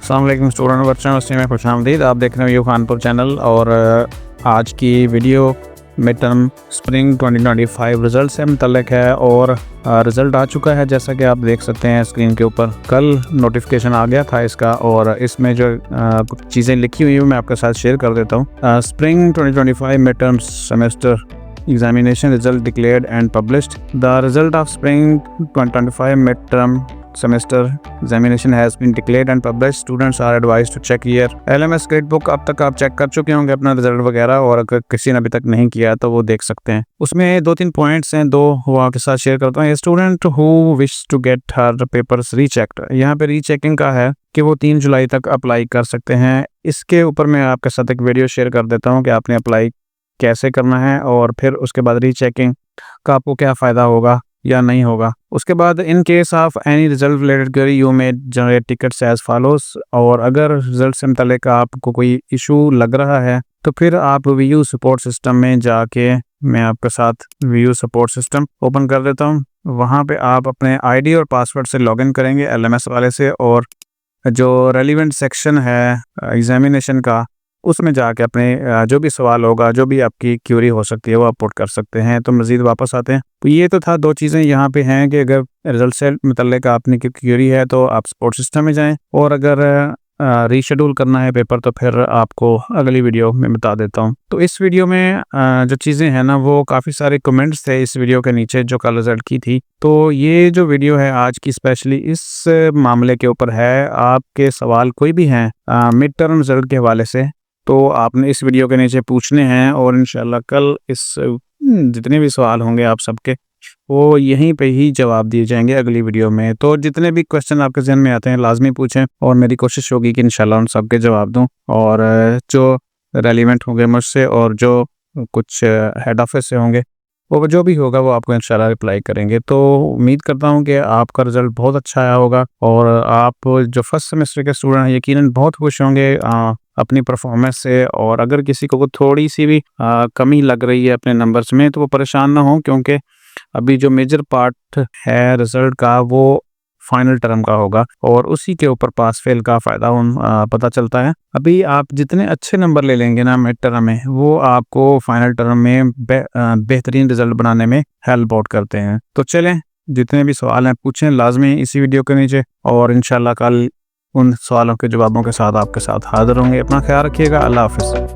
अस्सलामुअलैकुम स्टूडेंट बच्चों, उसी में खुशामदीद। आप देख रहे हो यू खानपुर चैनल और आज की video mid term spring 2025 result से मुतल्लिक है और रिज़ल्ट आ चुका है जैसा कि आप देख सकते हैं स्क्रीन के ऊपर। कल नोटिफिकेशन आ गया था इसका और इसमें जो चीज़ें लिखी हुई हैं मैं आपके साथ शेयर कर देता हूँ। Spring 2025 mid term semester examination result declared and published. The result of spring 2025 midterm semester examination has been declared and published. Students are advised to check year LMS grade book। अब तक आप check कर चुके होंगे अपना result वगैरह, और अगर किसी ने अभी तक नहीं किया तो वो देख सकते हैं। उसमें 2-3 पॉइंट्स हैं, दो वो आपके साथ शेयर करता हूँ। Student who wish to get her papers rechecked, यहाँ पे रीचेकिंग का है कि वो 3 जुलाई तक अप्लाई कर सकते हैं। इसके ऊपर मैं आपके साथ एक वीडियो शेयर कर देता हूँ कि आपने अप्लाई कैसे करना है और फिर उसके बाद रीचेकिंग का आपको क्या फ़ायदा होगा या नहीं होगा। उसके बाद in case of any result related query you may generate tickets as follows. और अगर रिजल्ट से मुतल्लिक आपको कोई इशू लग रहा है तो फिर आप व्यू सपोर्ट सिस्टम में जाके, मैं आपके साथ व्यू सपोर्ट सिस्टम ओपन कर देता हूँ। वहाँ पे आप अपने आईडी और पासवर्ड से लॉगिन करेंगे एलएमएस वाले से, और जो रेलिवेंट सेक्शन है एग्जामिनेशन का उसमें जाके अपने जो भी सवाल होगा, जो भी आपकी क्यूरी हो सकती है वो आप पुट कर सकते हैं। तो मज़ीद वापस आते हैं। तो ये तो था, 2 चीज़ें यहाँ पे हैं कि अगर रिजल्ट से मुतल्लिक आपने की क्यूरी है तो आप सपोर्ट सिस्टम में जाएं, और अगर रीशेड्यूल करना है पेपर तो फिर आपको अगली वीडियो में बता देता हूँ। तो इस वीडियो में जो चीज़ें हैं ना, वो काफ़ी सारे कमेंट्स थे इस वीडियो के नीचे जो कल रिजल्ट की थी। तो ये जो वीडियो है आज की स्पेशली इस मामले के ऊपर है। आपके सवाल कोई भी हैं मिड टर्म रिजल्ट के हवाले से तो आपने इस वीडियो के नीचे पूछने हैं, और इंशाल्लाह कल इस जितने भी सवाल होंगे आप सबके वो यहीं पे ही जवाब दिए जाएंगे अगली वीडियो में। तो जितने भी क्वेश्चन आपके जहन में आते हैं लाजमी पूछें, और मेरी कोशिश होगी कि इंशाल्लाह उन सब के जवाब दूं, और जो रेलिवेंट होंगे मुझसे और जो कुछ हेड ऑफिस से होंगे वो जो भी होगा वो आपको इंशाल्लाह रिप्लाई करेंगे। तो उम्मीद करता हूँ कि आपका रिजल्ट बहुत अच्छा आया होगा, और आप जो फर्स्ट सेमेस्टर के स्टूडेंट हैं यकीनन बहुत खुश होंगे अपनी परफॉर्मेंस से। और अगर किसी को थोड़ी सी भी कमी लग रही है अपने नंबर्स में तो वो परेशान ना हो, क्योंकि अभी जो मेजर पार्ट है रिजल्ट का वो फाइनल टर्म का होगा, और उसी के ऊपर पास फेल का फ़ायदा पता चलता है। अभी आप जितने अच्छे नंबर ले लेंगे ना मिड टर्म में, वो आपको फाइनल टर्म में बेहतरीन रिजल्ट बनाने में हेल्प आउट करते हैं। तो चलें, जितने भी सवाल हैं पूछें लाजमी इसी वीडियो के नीचे, और इंशाल्लाह कल उन सवालों के जवाबों के साथ आपके साथ हाजिर होंगे। अपना ख्याल रखिएगा। अल्लाह हाफ़िज़।